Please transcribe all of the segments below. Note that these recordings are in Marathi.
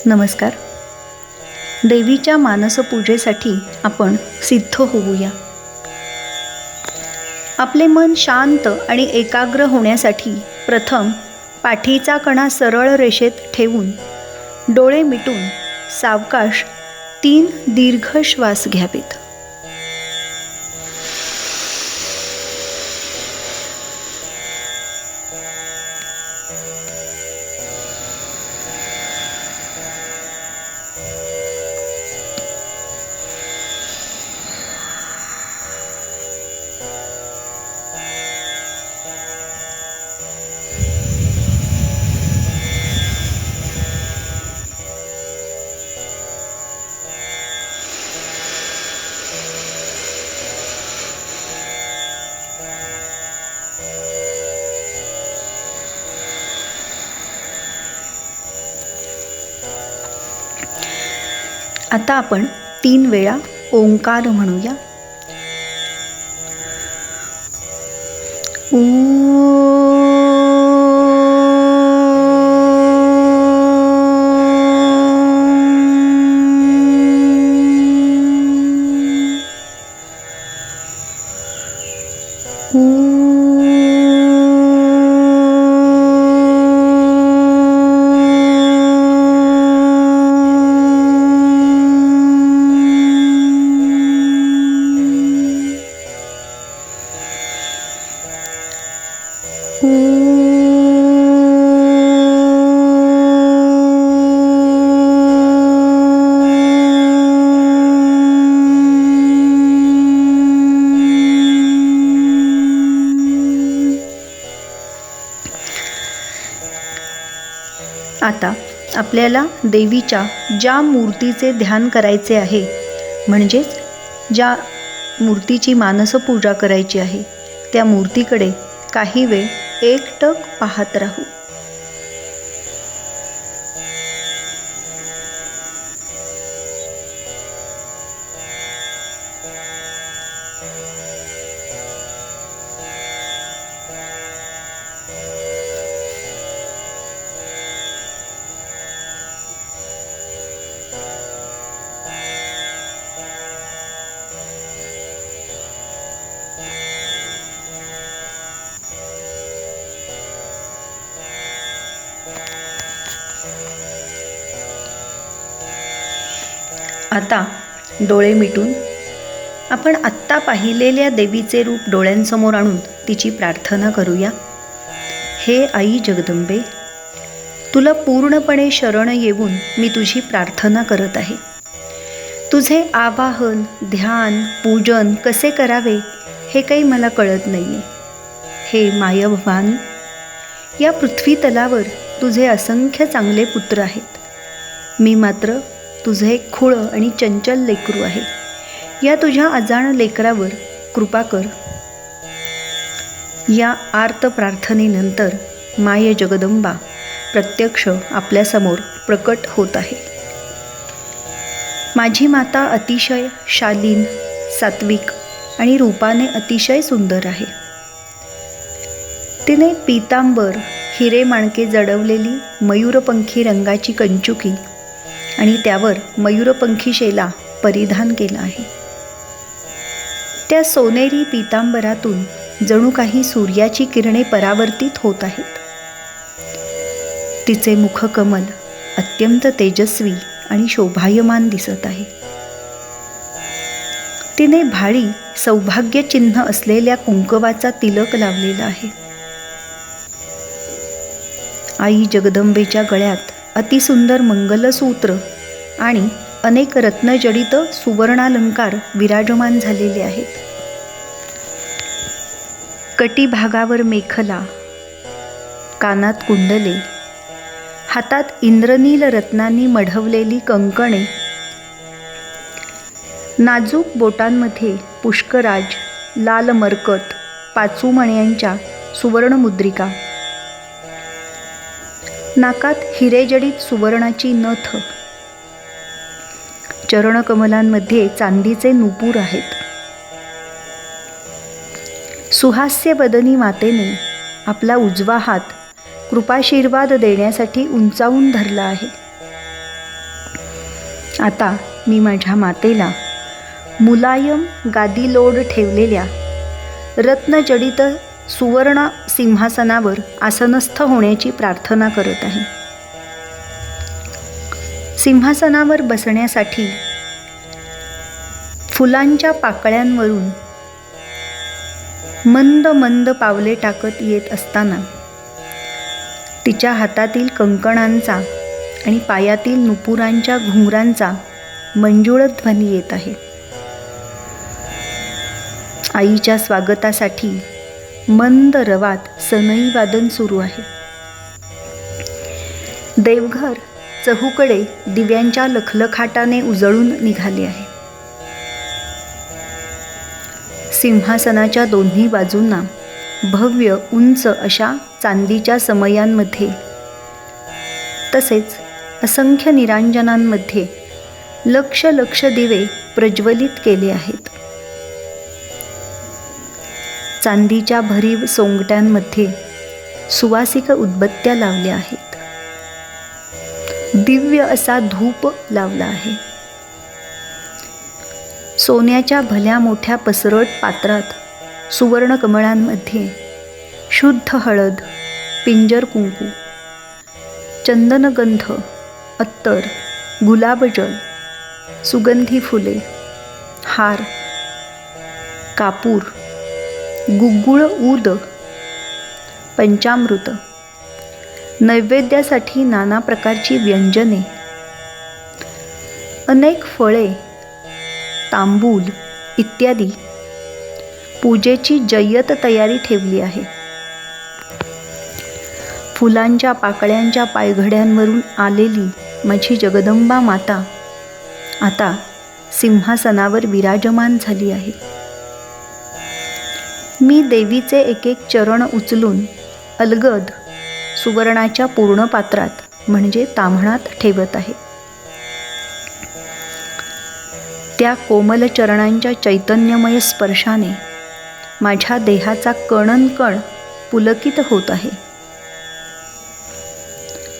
नमस्कार. देवीच्या मानसपूजेसाठी आपण सिद्ध होऊया. आपले मन शांत आणि एकाग्र होण्यासाठी प्रथम पाठीचा कणा सरळ रेषेत ठेवून डोळे मिटून सावकाश 3 दीर्घ श्वास घ्यावेत. आता आपण 3 वेळा ओंकार म्हणूया. आता आपल्याला देवीच्या ज्या मूर्तीचे ध्यान करायचे आहे, म्हणजेच ज्या मूर्तीची मानसपूजा करायची आहे, त्या मूर्तीकडे काही वेळ एकटक पाहत राहू. आता डोळे मिटून आपण आत्ता पाहिलेल्या देवीचे रूप डोळ्यांसमोर आणून तिची प्रार्थना करूया. हे आई जगदंबे, तुला पूर्णपणे शरण येऊन मी तुझी प्रार्थना करत आहे. तुझे आवाहन, ध्यान, पूजन कसे करावे हे काही मला कळत नाही आहे. हे मायभवानी, या पृथ्वी तलावर तुझे असंख्य चांगले पुत्र आहेत. मी मात्र तुझे एक खुळं आणि चंचल लेकरू आहे. या तुझ्या अजाण लेकरावर कृपा कर. या आर्त प्रार्थनेनंतर माय जगदंबा प्रत्यक्ष आपल्यासमोर प्रकट होत आहे. माझी माता अतिशय शालीन, सात्विक आणि रूपाने अतिशय सुंदर आहे. तिने पीतांबर, हिरे माणके जडवलेली मयूरपंखी रंगाची कंचुकी आणि त्यावर मयूरपंखी शेला परिधान केला आहे. त्या सोनेरी पीतांबरातून जणू काही सूर्याची किरणे परावर्तित होत आहेत. तिचे मुखकमल अत्यंत तेजस्वी आणि शोभायमान दिसत आहे. तिने भाळी सौभाग्य चिन्ह असलेल्या कुंकवाचा तिलक लावलेला आहे. आई जगदंबेच्या गळ्यात अतिसुंदर मंगलसूत्र आणि अनेक रत्नजडित सुवर्णालंकार विराजमान झालेले आहेत. कटिभागावर मेखला, कानात कुंडले, हातात इंद्रनील रत्नांनी मढवलेली कंकणे, नाजूक बोटांमध्ये पुष्कराज, लाल मरकत, पाचूमण्यांच्या सुवर्णमुद्रिका, नाकात हिरेजडित सुवर्णाची नथ, चरणकमलांमध्ये चांदीचे नुपूर आहेत. सुहास्यवदनी मातेने आपला उजवा हात कृपाशीर्वाद देण्यासाठी उंचावून धरला आहे. आता मी माझ्या मातेला मुलायम गादीलोड ठेवलेल्या रत्नजडित सुवर्ण सिंहासनावर आसनस्थ होण्याची प्रार्थना करत आहे. सिंहासनावर बसण्यासाठी फुलांच्या पाकळ्यांवरून मंद मंद पावले टाकत येत असताना तिच्या हातातील कंकणांचा आणि पायातील नुपुरांच्या घुंगरांचा मंजुळ ध्वनी येत आहे. आईच्या स्वागतासाठी मंद रवात सनई वादन सुरू आहे. देवघर चहूकडे दिव्यांच्या लखलखाटाने उजळून निघाले आहे. सिंहासनाच्या दोन्ही बाजूंना भव्य उंच अशा चांदीच्या समयांमध्ये तसेच असंख्य निरांजनांमध्ये लक्ष लक्ष दिवे प्रज्वलित केले आहेत. चांदीच्या भरीव सोंगट्यांमध्ये सुवासिक उदबत्त्या लावल्या आहेत. दिव्य असा धूप लावला आहे. सोन्याच्या भल्या मोठ्या पसरट पात्रात सुवर्ण कमळांमध्ये शुद्ध हळद, पिंजर कुंकू, चंदनगंध, अत्तर, गुलाबजल, सुगंधी फुले, हार, कापूर, गुग्गुळ ऊद, पंचामृत, नैवेद्यासाठी नाना प्रकारची व्यंजने, अनेक फळे, तांबूल इत्यादी पूजेची जय्यत तयारी ठेवली आहे. फुलांच्या पाकळ्यांच्या पायघड्यांवरून आलेली माझी जगदंबा माता आता सिंहासनावर विराजमान झाली आहे. मी देवीचे एक एक चरण उचलून अलगद सुवर्णाच्या पूर्ण पात्रात म्हणजे ताम्हणात ठेवत आहे. त्या कोमल चरणांच्या चैतन्यमय स्पर्शाने माझ्या देहाचा कणनकण पुलकित होत आहे.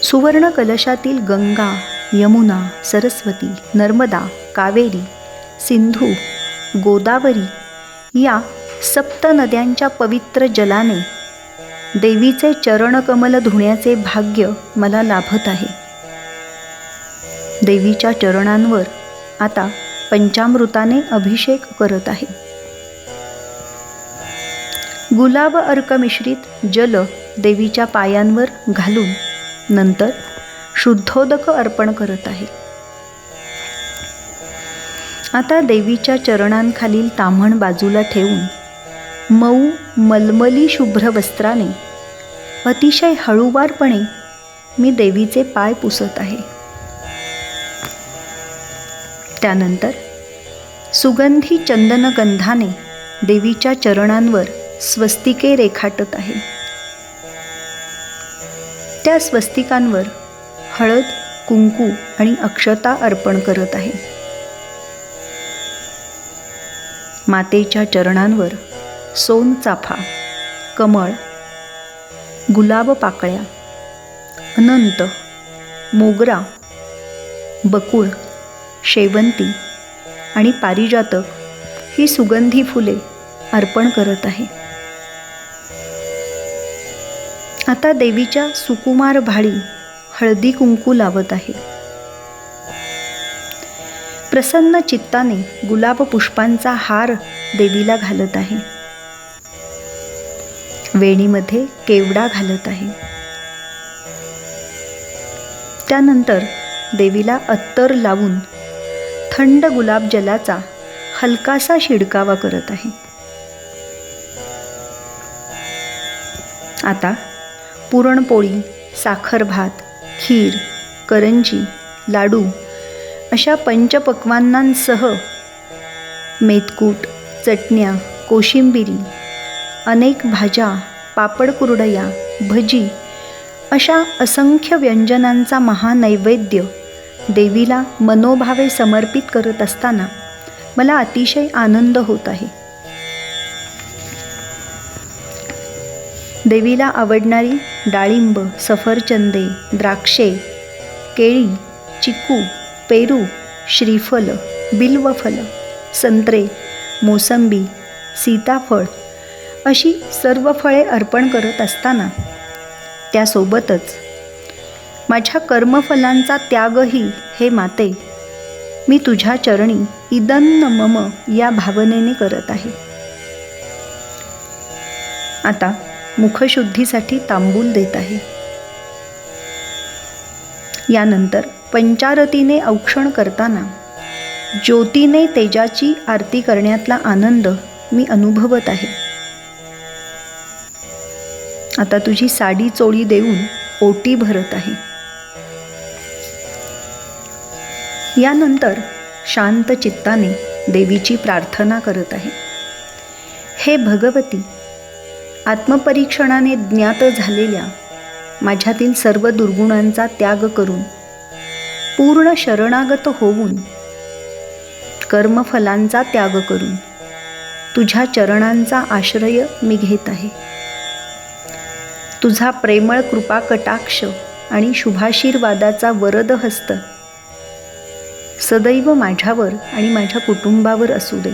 सुवर्ण कलशातील गंगा, यमुना, सरस्वती, नर्मदा, कावेरी, सिंधू, गोदावरी या सप्त नद्यांच्या पवित्र जलाने देवीचे चरणकमल धुण्याचे भाग्य मला लाभत आहे. देवीच्या चरणांवर आता पंचामृताने अभिषेक करत आहे. गुलाब अर्क मिश्रित जल देवीच्या पायांवर घालून नंतर शुद्धोदक अर्पण करत आहे. आता देवीच्या चरणांखालील ताम्हण बाजूला ठेवून मऊ मलमली शुभ्र वस्त्राने अतिशय हळूवारपणे मी देवीचे पाय पुसत आहे. त्यानंतर सुगंधी चंदनगंधाने देवीच्या चरणांवर स्वस्तिके रेखाटत आहे. त्या स्वस्तिकांवर हळद, कुंकू आणि अक्षता अर्पण करत आहे. मातेच्या चरणांवर सोनचाफा, कमळ, गुलाब पाकळ्या, अनंत, मोगरा, बकुळ, शेवंती आणि पारिजातक ही सुगंधी फुले अर्पण करत आहे. आता देवीच्या सुकुमार भाळी हळदी कुंकू लावत आहे. प्रसन्न चित्ताने गुलाब पुष्पांचा हार देवीला घालत आहे. वेणीमध्ये केवडा घालत आहे. त्यानंतर देवीला अत्तर लावून थंड गुलाबजलाचा हलकासा शिडकावा करत आहे. आता पुरणपोळी, साखर भात, खीर, करंजी, लाडू अशा पंचपक्वान्नांसह मेथकूट, चटण्या, कोशिंबिरी, अनेक भाज्या, पापड कुरडया, भजी अशा असंख्य व्यंजनांचा महानैवेद्य देवीला मनोभावे समर्पित करत असताना मला अतिशय आनंद होत आहे. देवीला आवडणारी डाळिंब, सफरचंदे, द्राक्षे, केळी, चिकू, पेरू श्रीफल, बिल्वफल, संत्रे, मोसंबी, सीताफळ अशी सर्व फळे अर्पण करत असताना त्यासोबतच माझ्या कर्मफलांचा त्यागही हे माते मी तुझ्या चरणी इदन्न मम या भावनेने करत आहे. आता मुखशुद्धीसाठी तांबूल देत आहे. यानंतर पंचारतीने औक्षण करताना ज्योतीने तेजाची आरती करण्यातला आनंद मी अनुभवत आहे. आता तुझी साडी चोळी देऊन ओटी भरत आहे. यानंतर शांत चित्ताने देवीची प्रार्थना करत आहे. हे भगवती, आत्मपरीक्षणाने ज्ञात झालेल्या माझ्यातील सर्व दुर्गुणांचा त्याग करून पूर्ण शरणागत होऊन कर्मफलांचा त्याग करून तुझ्या चरणांचा आश्रय मी घेत आहे. तुझा प्रेमळ कृपा कटाक्ष आणि शुभाशीर्वादाचा वरद हस्त सदैव माझ्यावर आणि माझ्या कुटुंबावर असू दे.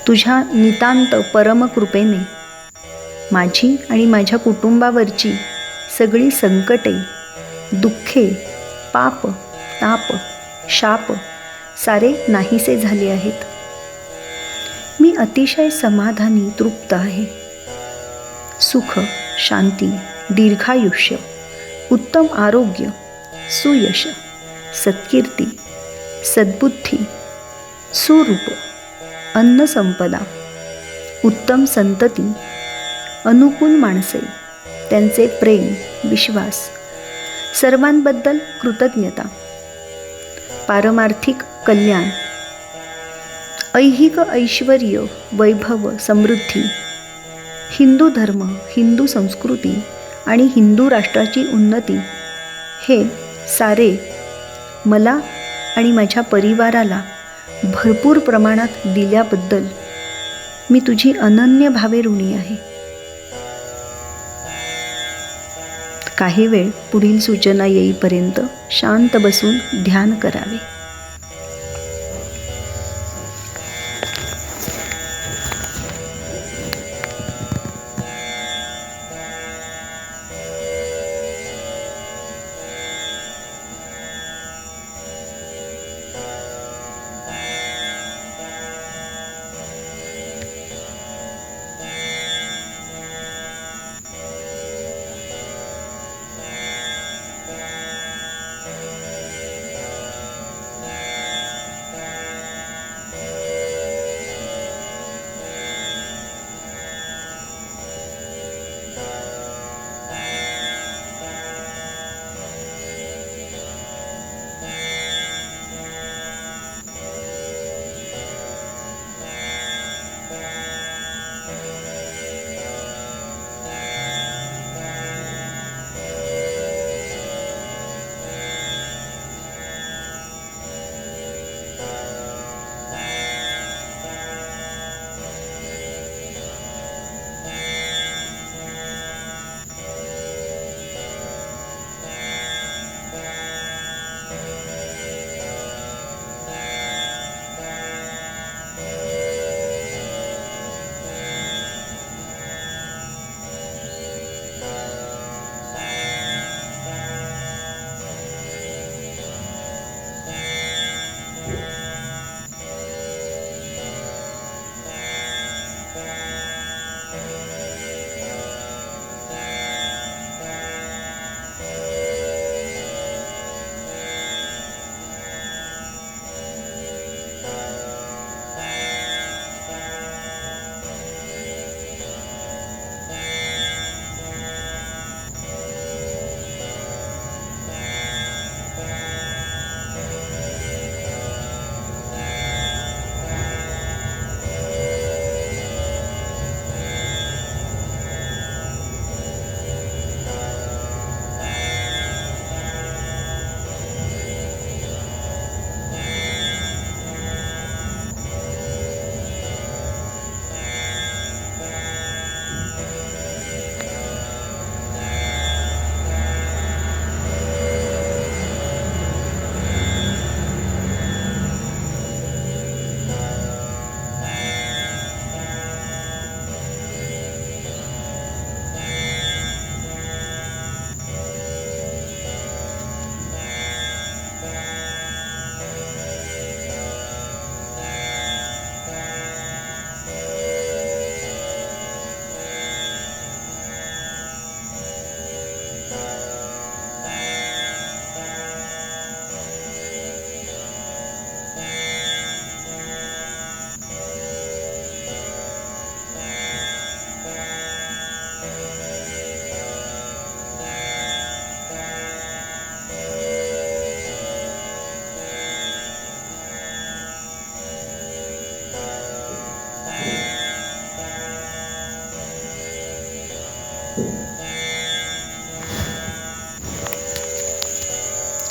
तुझ्या नितांत परमकृपेने माझी आणि माझ्या कुटुंबावरची सगळी संकटे, दुःखे, पाप, ताप, शाप सारे नाहीसे झाले आहेत. मी अतिशय समाधानी, तृप्त आहे. सुख, शांती, दीर्घायुष्य, उत्तम आरोग्य, सुयश, सत्कीर्ती, सद्बुद्धी, सुरूप, अन्नसंपदा, उत्तम संतती, अनुकूल माणसे, त्यांचे प्रेम, विश्वास, सर्वांबद्दल कृतज्ञता, पारमार्थिक कल्याण, ऐहिक ऐश्वर्य, वैभव, समृद्धी, हिंदू धर्म, हिंदू संस्कृती आणि हिंदू राष्ट्राची उन्नती हे सारे मला आणि माझ्या परिवाराला भरपूर प्रमाणात दिल्याबद्दल मी तुझी अनन्य भावे ऋणी आहे. काही वेळ पुढील सूचना येईपर्यंत शांत बसून ध्यान करावे.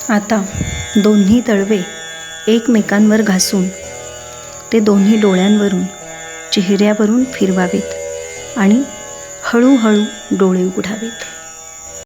आता दोन्ही तळवे एकमेकांवर घासून ते दोन्ही डोळ्यांवरून चेहऱ्यावरून फिरवावेत आणि हळूहळू डोळे उघडावेत.